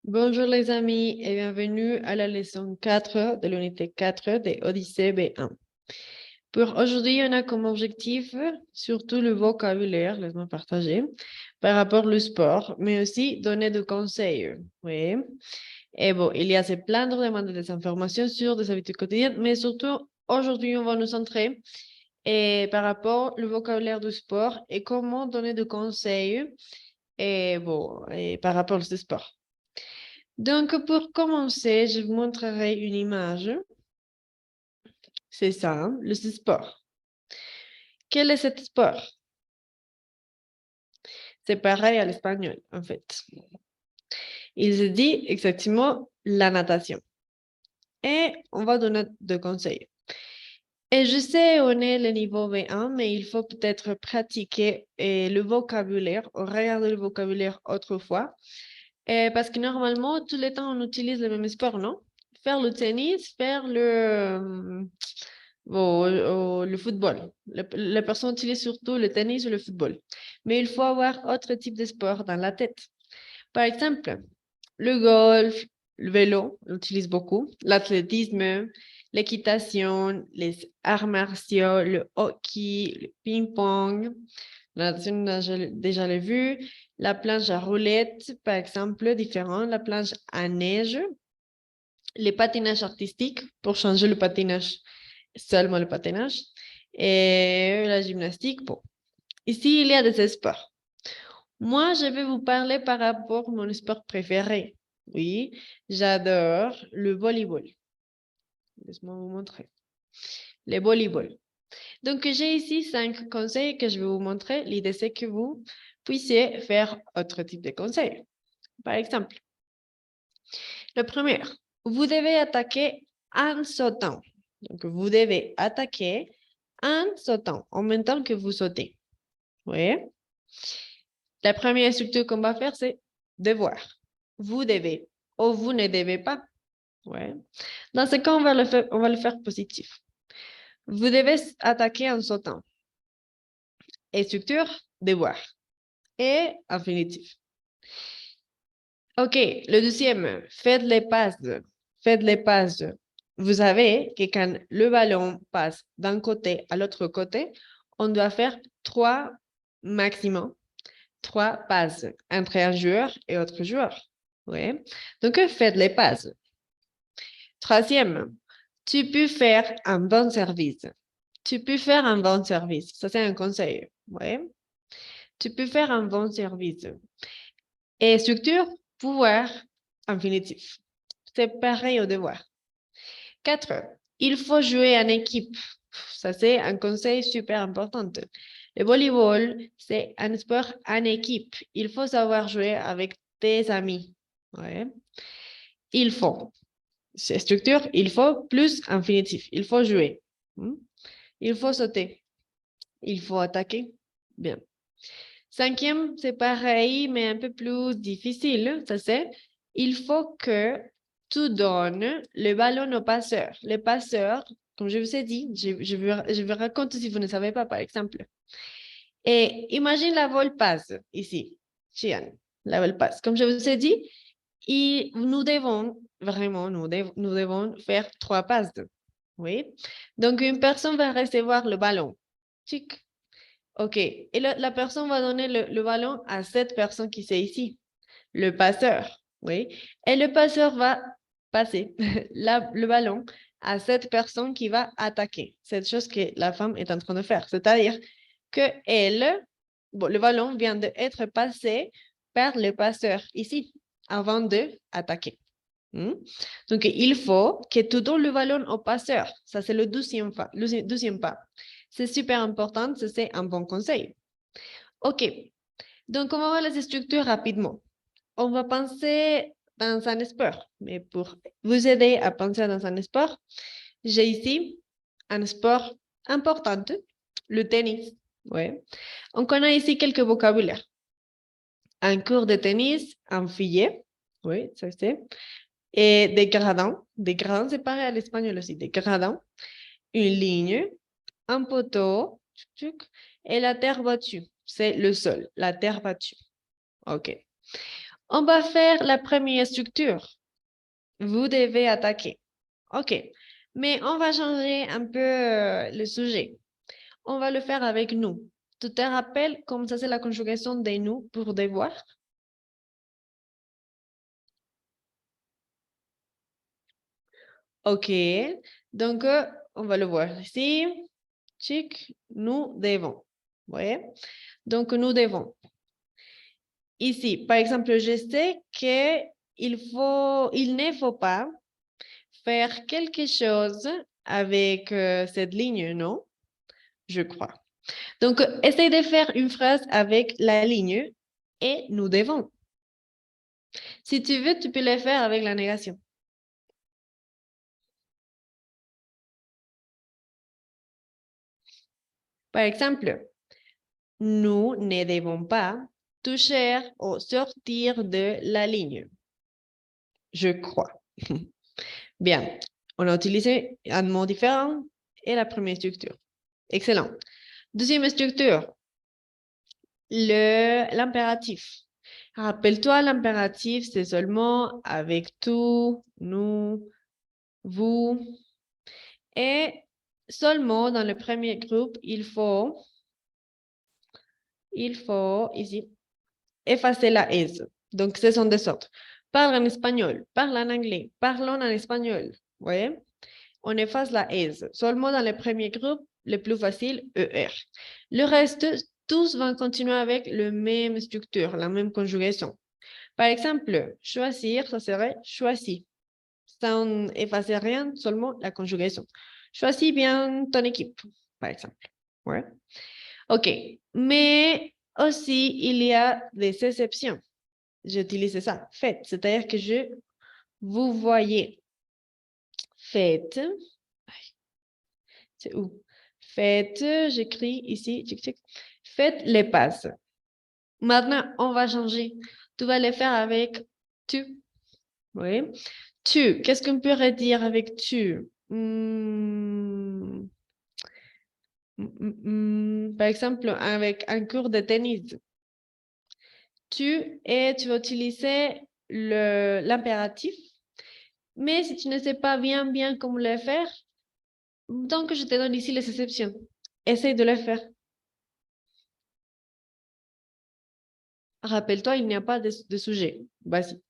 Bonjour les amis et bienvenue à la leçon 4 de l'unité 4 de Odyssée B1. Pour aujourd'hui, on a comme objectif surtout le vocabulaire, laisse-moi partager, par rapport au sport, mais aussi donner des conseils. Oui. Et bon, il y a c'est plein de demander des informations sur des habitudes quotidiennes, mais surtout aujourd'hui, on va nous centrer par rapport au vocabulaire du sport et comment donner des conseils et par rapport au sport. Donc, pour commencer, je vous montrerai une image. C'est ça, hein, le sport. Quel est ce sport? C'est pareil à l'espagnol, en fait. Il se dit exactement la natation. Et on va donner deux conseils. Et je sais, on est le niveau V1, mais il faut peut-être pratiquer le vocabulaire, ou regarder le vocabulaire autrefois. Parce que normalement, tout le temps, on utilise le même sport, non? Faire le tennis, faire le football. La personne utilise surtout le tennis ou le football. Mais il faut avoir autre type de sport dans la tête. Par exemple, le golf, le vélo, on l'utilise beaucoup, l'athlétisme, l'équitation, les arts martiaux, le hockey, le ping-pong. La natation, on a déjà l'ai vu. La planche à roulettes, par exemple, différent. La planche à neige. Les patinages artistiques, pour changer le patinage, seulement le patinage. Et la gymnastique, bon. Ici, il y a des sports. Moi, je vais vous parler par rapport à mon sport préféré. Oui, j'adore le volleyball. Laisse-moi vous montrer. Le volleyball. Donc, j'ai ici 5 conseils que je vais vous montrer. L'idée, c'est que vous puissiez faire autre type de conseils. Par exemple, le premier, vous devez attaquer en sautant. Donc, vous devez attaquer en sautant, en même temps que vous sautez. Oui. La première structure qu'on va faire, c'est devoir. Vous devez ou vous ne devez pas. Ouais. Dans ce cas, on va le faire positif. Vous devez attaquer en sautant. Et structure, devoir. Et infinitif. OK, le deuxième, faites les passes. Faites les passes. Vous savez que quand le ballon passe d'un côté à l'autre côté, on doit faire 3 maximum, 3 passes entre un joueur et autre joueur. Oui. Donc, faites les passes. Troisième, tu peux faire un bon service. Tu peux faire un bon service. Ça, c'est un conseil. Oui. Tu peux faire un bon service. Et structure, pouvoir, infinitif. C'est pareil au devoir. 4. Il faut jouer en équipe. Ça, c'est un conseil super important. Le volleyball, c'est un sport en équipe. Il faut savoir jouer avec tes amis. Ouais. Il faut. C'est structure, il faut plus infinitif. Il faut jouer. Il faut sauter. Il faut attaquer. Bien. Cinquième, c'est pareil, mais un peu plus difficile. Ça, c'est il faut que tu donnes le ballon au passeur. Le passeur, comme je vous ai dit, je vous raconte si vous ne savez pas, par exemple. Et imagine la vol passe ici. Chian, la vol passe. Comme je vous ai dit, nous devons, vraiment, nous devons faire 3 passes. Oui. Donc, une personne va recevoir le ballon. Chic. OK. Et la personne va donner le ballon à cette personne qui c'est ici, le passeur. Oui. Et le passeur va passer le ballon à cette personne qui va attaquer. Cette chose que la femme est en train de faire. C'est-à-dire que le ballon vient d'être passé par le passeur ici avant d'attaquer. Donc, il faut que tu donnes le ballon au passeur. Ça, c'est le deuxième pas. C'est super important, c'est un bon conseil. OK. Donc, on va voir les structures rapidement. On va penser dans un sport. Mais pour vous aider à penser dans un sport, j'ai ici un sport important, le tennis. Ouais. On connaît ici quelques vocabulaires. Un cours de tennis, un filet. Oui, ça c'est. Et des gradins. Des gradins, c'est pareil à l'espagnol aussi. Des gradins. Une ligne, un poteau, et la terre battue. C'est le sol, la terre battue. OK. On va faire la première structure. Vous devez attaquer. OK. Mais on va changer un peu le sujet. On va le faire avec nous. Tu te rappelles comment ça c'est la conjugation de nous pour devoir? OK. Donc, on va le voir ici. Chic, nous devons. Oui. Donc, nous devons. Ici, par exemple, je sais il ne faut pas faire quelque chose avec cette ligne, non? Je crois. Donc, essaye de faire une phrase avec la ligne et nous devons. Si tu veux, tu peux le faire avec la négation. Par exemple, nous ne devons pas toucher ou sortir de la ligne. Je crois. Bien. On a utilisé un mot différent et la première structure. Excellent. Deuxième structure, l'impératif. Rappelle-toi, l'impératif, c'est seulement avec tout, nous, vous. Et seulement dans le premier groupe, ici, effacer la S. Donc, ce sont des sortes. Parle en espagnol, parle en anglais, parlons en espagnol. Oui. On efface la S. Seulement dans le premier groupe, le plus facile, ER. Le reste, tous vont continuer avec la même structure, la même conjugation. Par exemple, choisir, ça serait choisi. Sans effacer rien, seulement la conjugation. Choisis bien ton équipe, par exemple. Ouais. OK. Mais aussi, il y a des exceptions. J'utilise ça. Faites, c'est-à-dire que vous voyez. Faites. C'est où? Faites, j'écris ici, faites les passes. Maintenant, on va changer. Tu vas les faire avec tu. Oui. Tu, qu'est-ce qu'on pourrait dire avec tu? Par exemple, avec un cours de tennis. Tu vas utiliser l'impératif. Mais si tu ne sais pas bien comment le faire, donc je te donne ici les exceptions. Essaye de le faire. Rappelle-toi, il n'y a pas de sujet. Vas-y.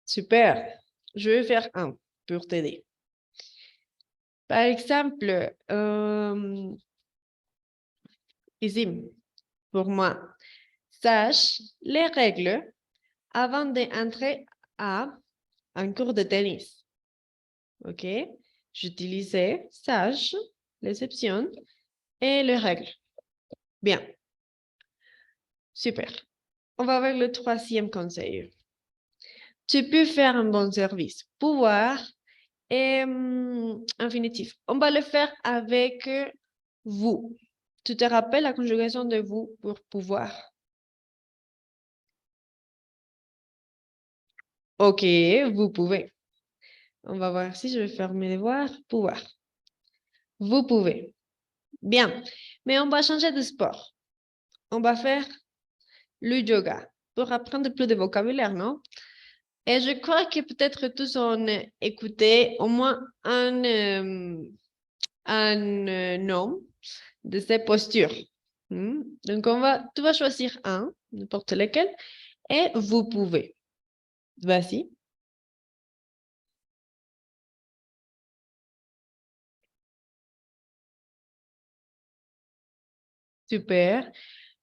Super. Je vais faire un pour t'aider. Par exemple, ici, pour moi, sache les règles avant d'entrer à un cours de tennis. OK? J'utilisais sache, l'exception et les règles. Bien. Super. On va avec le troisième conseil. Tu peux faire un bon service. Pouvoir et infinitif. On va le faire avec vous. Tu te rappelles la conjugation de vous pour pouvoir? OK, vous pouvez. On va voir si je vais faire mes devoirs. Pouvoir. Vous pouvez. Bien. Mais on va changer de sport. On va faire le yoga pour apprendre plus de vocabulaire, non? Et je crois que peut-être tous ont écouté au moins un nom de ces postures. Donc, tu vas choisir un, n'importe lequel, et vous pouvez. Vas-y. Super.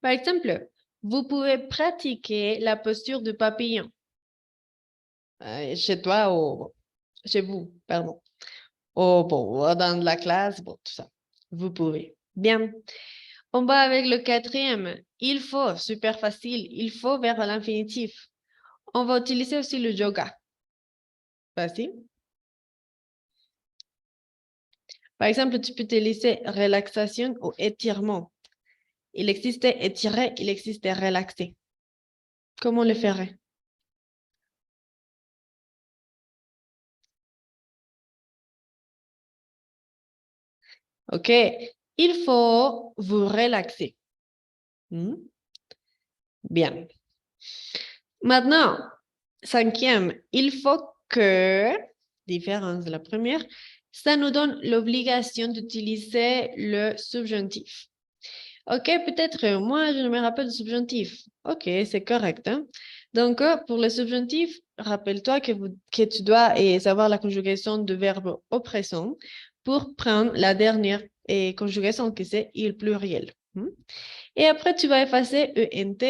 Par exemple, vous pouvez pratiquer la posture du papillon chez toi ou chez vous, pardon. Ou bon, dans la classe, bon, tout ça. Vous pouvez. Bien. On va avec le quatrième. Il faut, super facile. Il faut vers l'infinitif. On va utiliser aussi le yoga. Vas-y. Par exemple, tu peux utiliser relaxation ou étirement. Il existe étirer, il existe relaxer. Comment le ferait? OK? Il faut vous relaxer. Bien. Maintenant, cinquième, il faut que, différence de la première, ça nous donne l'obligation d'utiliser le subjonctif. OK, peut-être moi, je ne me rappelle du subjonctif. OK, c'est correct. Hein? Donc, pour le subjonctif, rappelle-toi que tu dois savoir la conjugation de verbe au présent pour prendre la dernière conjugation, que c'est il pluriel. Et après, tu vas effacer ENT,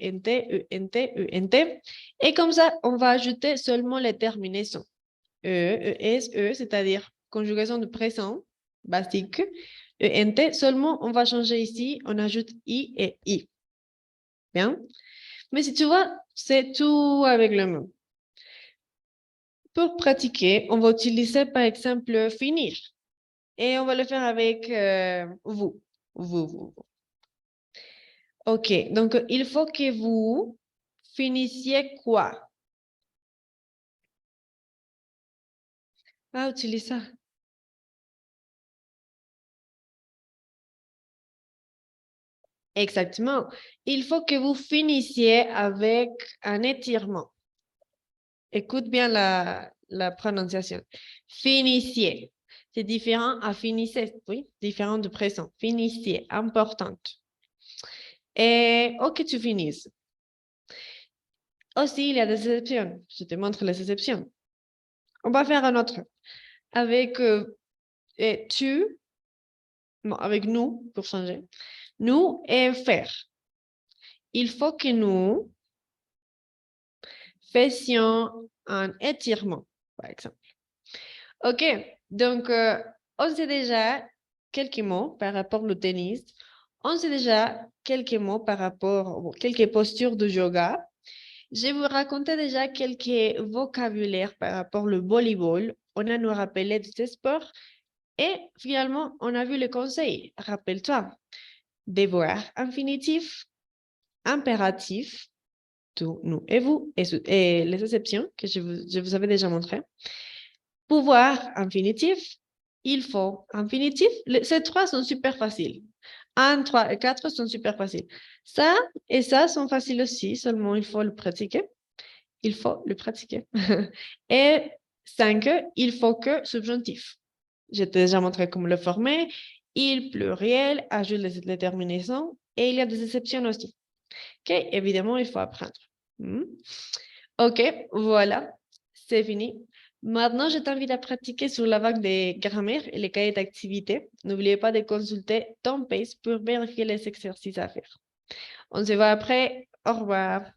ENT, ENT, ENT. Et comme ça, on va ajouter seulement les terminaisons. ES, c'est-à-dire conjugaison de présent basique. ENT, seulement on va changer ici, on ajoute I et I. Bien. Mais si tu vois, c'est tout avec le mot. Pour pratiquer, on va utiliser par exemple finir. Et on va le faire avec vous. Vous. OK, donc il faut que vous finissiez quoi? Ah, utilise ça. Exactement. Il faut que vous finissiez avec un étirement. Écoute bien la prononciation. Finissiez. C'est différent à finissez. Oui, différent de présent. Finissiez, importante. Et OK, tu finisses. Aussi, il y a des exceptions. Je te montre les exceptions. On va faire un autre. Avec tu, bon, avec nous, pour changer. Nous et faire. Il faut que nous fassions un étirement, par exemple. OK, donc on sait déjà quelques mots par rapport au tennis. On sait déjà quelques mots par rapport, quelques postures de yoga. Je vais vous raconter déjà quelques vocabulaires par rapport au volleyball. On a nous rappelé de ce sport. Et finalement, on a vu le conseil. Rappelle-toi, devoir infinitif, impératif, tout, nous et vous, et les exceptions que je vous avais déjà montrées. Pouvoir infinitif, il faut infinitif. Ces trois sont super faciles. 1, 3 et 4 sont super faciles. Ça et ça sont faciles aussi, seulement il faut le pratiquer. Il faut le pratiquer. Et 5, il faut que subjonctif. Je t'ai déjà montré comment le former. Il pluriel, ajoute les terminaisons et il y a des exceptions aussi. OK, évidemment, il faut apprendre. OK, voilà, c'est fini. Maintenant, je t'invite à pratiquer sur la vague des grammaires et les cahiers d'activité. N'oubliez pas de consulter ton PACE pour vérifier les exercices à faire. On se voit après. Au revoir.